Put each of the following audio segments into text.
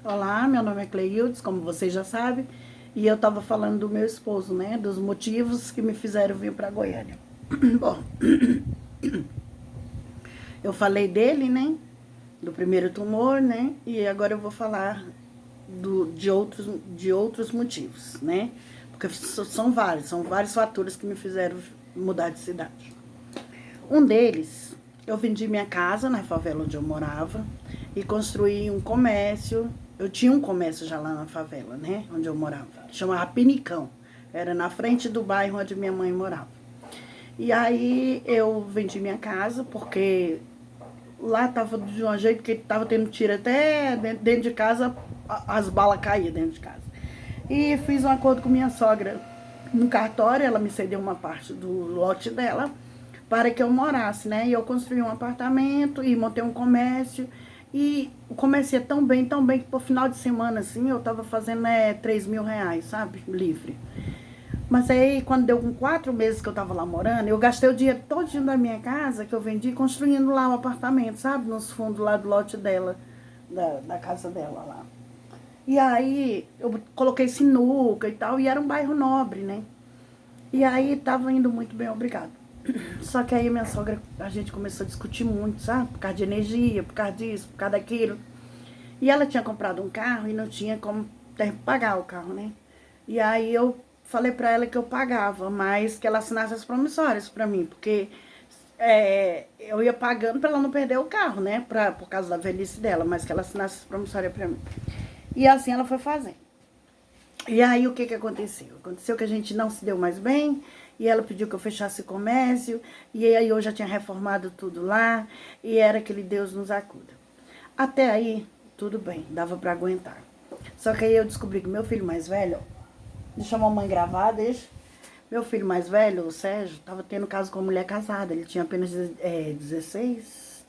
Olá, meu nome é Cleildes, como vocês já sabem, e eu estava falando do meu esposo, né? Dos motivos que me fizeram vir para Goiânia. Bom, eu falei dele, né? Do primeiro tumor, né? E agora eu vou falar de outros motivos, né? Porque são vários fatores que me fizeram mudar de cidade. Um deles, eu vendi minha casa na favela onde eu morava e construí um comércio. Eu tinha um comércio já lá na favela, né? Onde eu morava. Chamava Pinicão. Era na frente do bairro onde minha mãe morava. E aí eu vendi minha casa porque lá tava de um jeito que tava tendo tiro até dentro de casa, as balas caíam dentro de casa. E fiz um acordo com minha sogra no cartório, ela me cedeu uma parte do lote dela para que eu morasse, né? E eu construí um apartamento e montei um comércio. E o comércio ia tão bem, que por final de semana, assim, eu tava fazendo 3 mil reais, sabe? Livre. Mas aí, quando deu com 4 meses que eu tava lá morando, eu gastei o dinheiro todinho da minha casa que eu vendi construindo lá o apartamento, sabe? Nos fundos lá do lote dela, da casa dela lá. E aí, eu coloquei sinuca e tal, e era um bairro nobre, né? E aí, tava indo muito bem, obrigado. Só que aí minha sogra, a gente começou a discutir muito, sabe? Por causa de energia, por causa disso, por causa daquilo. E ela tinha comprado um carro e não tinha como pagar o carro, né? E aí eu falei pra ela que eu pagava, mas que ela assinasse as promissórias pra mim, porque eu ia pagando pra ela não perder o carro, né? Por causa da velhice dela, mas que ela assinasse as promissórias pra mim. E assim ela foi fazendo. E aí o que que aconteceu? Aconteceu que a gente não se deu mais bem, e ela pediu que eu fechasse o comércio, e aí eu já tinha reformado tudo lá, e era aquele Deus nos acuda. Até aí, tudo bem, dava pra aguentar. Só que aí eu descobri que meu filho mais velho, deixa a mamãe gravar, deixa. Meu filho mais velho, o Sérgio, tava tendo caso com uma mulher casada, ele tinha apenas 16,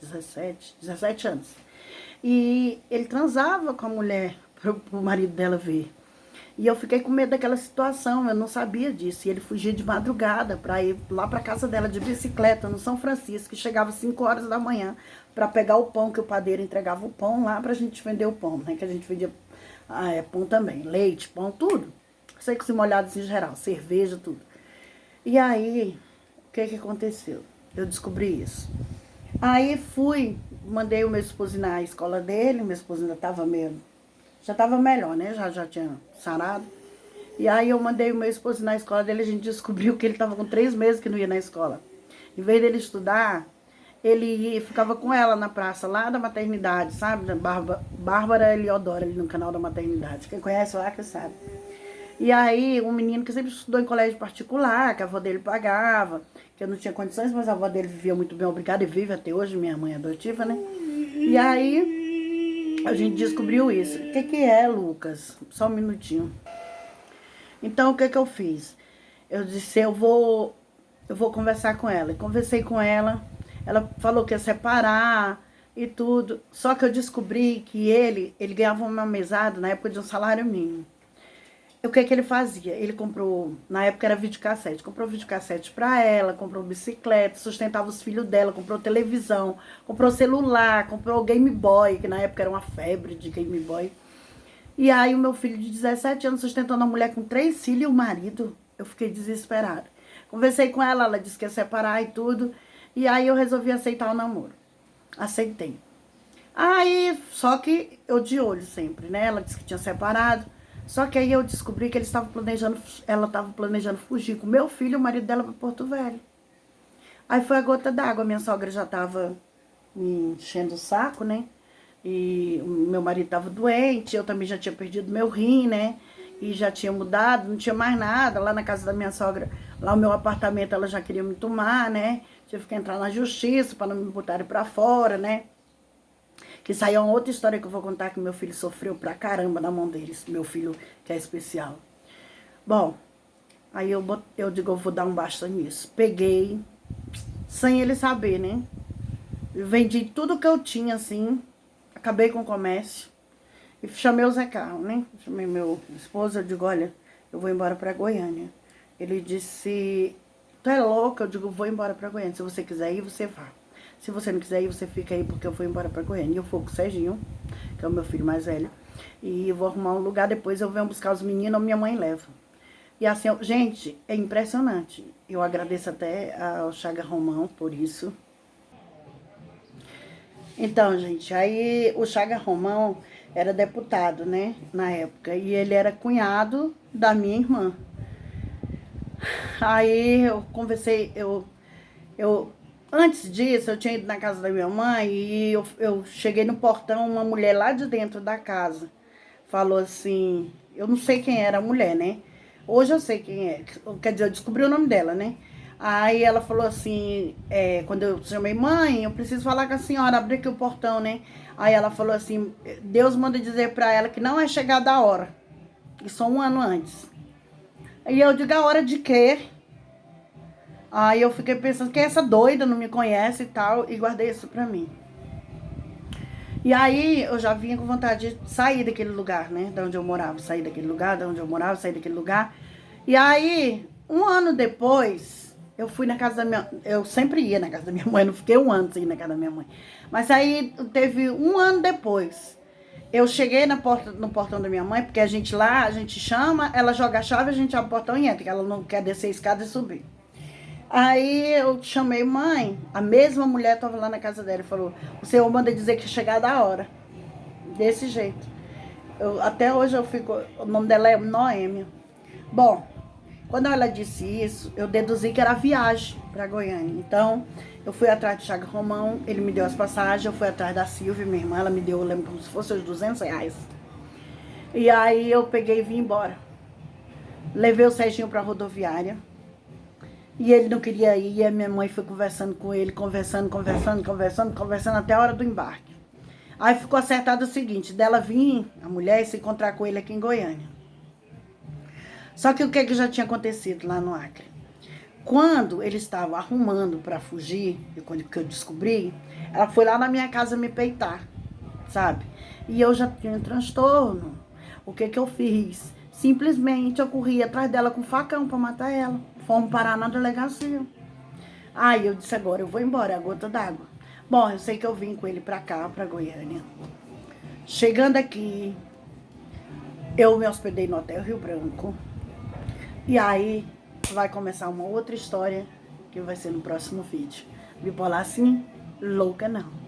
17 anos. E ele transava com a mulher, pro marido dela ver. E eu fiquei com medo daquela situação, eu não sabia disso. E ele fugia de madrugada para ir lá para casa dela de bicicleta, no São Francisco, que chegava às 5 horas da manhã para pegar o pão, que o padeiro entregava o pão lá pra gente vender o pão, né? Que a gente vendia pão também, leite, pão, tudo. Secos e molhados em geral, cerveja, tudo. E aí, o que que aconteceu? Eu descobri isso. Aí fui, mandei o meu esposo ir na escola dele, meu esposo ainda estava meio já estava melhor, né? Já tinha sarado. E aí eu mandei o meu esposo na escola dele, a gente descobriu que ele estava com 3 meses que não ia na escola. Em vez dele estudar, ficava com ela na praça lá da maternidade, sabe? Da Bárbara Eliodora, ali no canal da maternidade. Quem conhece lá que sabe. E aí, um menino que sempre estudou em colégio particular, que a avó dele pagava, que eu não tinha condições, mas a avó dele vivia muito bem, obrigada, e vive até hoje, minha mãe é adotiva, né? E aí, a gente descobriu isso. O que que é, Lucas? Só um minutinho. Então, o que que eu fiz? Eu disse, eu vou conversar com ela. E conversei com ela falou que ia separar e tudo. Só que eu descobri que ele ganhava uma mesada na época de um salário mínimo. O que que ele fazia? Ele comprou, na época era videocassete, comprou videocassete pra ela, comprou bicicleta, sustentava os filhos dela, comprou televisão, comprou celular, comprou Game Boy, que na época era uma febre de Game Boy. E aí o meu filho de 17 anos sustentando a mulher com 3 filhos e o marido, eu fiquei desesperada. Conversei com ela, ela disse que ia separar e tudo, e aí eu resolvi aceitar o namoro. Aceitei. Aí, só que eu de olho sempre, né? Ela disse que tinha separado. Só que aí eu descobri que ela estava planejando fugir com meu filho e o marido dela para Porto Velho. Aí foi a gota d'água, minha sogra já estava me enchendo o saco, né? E o meu marido estava doente, eu também já tinha perdido meu rim, né? E já tinha mudado, não tinha mais nada. Lá na casa da minha sogra, lá o meu apartamento, ela já queria me tomar, né? Tive que entrar na justiça para não me botarem para fora, né? Que isso aí é uma outra história que eu vou contar, que meu filho sofreu pra caramba na mão deles. Meu filho que é especial. Bom, aí eu digo, eu vou dar um basta nisso. Peguei, sem ele saber, né? Vendi tudo que eu tinha, assim. Acabei com o comércio. E chamei o Zé Carlos, né? Chamei meu esposo, eu digo, olha, eu vou embora pra Goiânia. Ele disse, tu é louca? Eu digo, vou embora pra Goiânia. Se você quiser ir, você vá. Se você não quiser ir, você fica aí, porque eu vou embora pra Goiânia. E eu fui com o Serginho, que é o meu filho mais velho. E eu vou arrumar um lugar, depois eu venho buscar os meninos ou minha mãe leva. E assim, gente, é impressionante. Eu agradeço até ao Chaga Romão por isso. Então, gente, aí o Chaga Romão era deputado, né, na época. E ele era cunhado da minha irmã. Aí eu conversei, antes disso, eu tinha ido na casa da minha mãe e eu cheguei no portão, uma mulher lá de dentro da casa falou assim, eu não sei quem era a mulher, né? Hoje eu sei quem é, quer dizer, eu descobri o nome dela, né? Aí ela falou assim, quando eu chamei, mãe, eu preciso falar com a senhora, abrir aqui o portão, né? Aí ela falou assim, Deus manda dizer pra ela que não é chegada a hora, isso 1 ano antes. Aí eu digo, a hora de quê? Aí eu fiquei pensando que essa doida não me conhece e tal, e guardei isso pra mim. E aí eu já vinha com vontade de sair daquele lugar, né? Da onde eu morava, sair daquele lugar, da onde eu morava, sair daquele lugar. E aí, 1 ano depois, eu fui na casa da minha... Eu sempre ia na casa da minha mãe, não fiquei 1 ano sem ir na casa da minha mãe. Mas aí, teve 1 ano depois, eu cheguei no portão da minha mãe, porque a gente lá, a gente chama, ela joga a chave, a gente abre o portão e entra, porque ela não quer descer a escada e subir. Aí eu chamei, mãe, a mesma mulher estava lá na casa dela e falou, o senhor manda dizer que é chegada a hora. Desse jeito. Até hoje eu fico, o nome dela é Noêmia. Bom, quando ela disse isso, eu deduzi que era viagem para Goiânia. Então, eu fui atrás do Chaga Romão, ele me deu as passagens, eu fui atrás da Silvia, minha irmã, ela me deu, eu lembro como se fosse os R$200. E aí eu peguei e vim embora. Levei o Serginho pra rodoviária. E ele não queria ir, e a minha mãe foi conversando com ele, conversando até a hora do embarque. Aí ficou acertado o seguinte, dela vir, a mulher, e se encontrar com ele aqui em Goiânia. Só que o que já tinha acontecido lá no Acre? Quando ele estava arrumando para fugir, que eu descobri, ela foi lá na minha casa me peitar, sabe? E eu já tinha um transtorno. O que eu fiz? Simplesmente eu corri atrás dela com facão para matar ela. Fomos parar na delegacia. Aí eu disse, agora eu vou embora, é a gota d'água. Bom, eu sei que eu vim com ele pra cá, pra Goiânia. Chegando aqui, eu me hospedei no Hotel Rio Branco. E aí vai começar uma outra história que vai ser no próximo vídeo. Bipolar assim, louca não.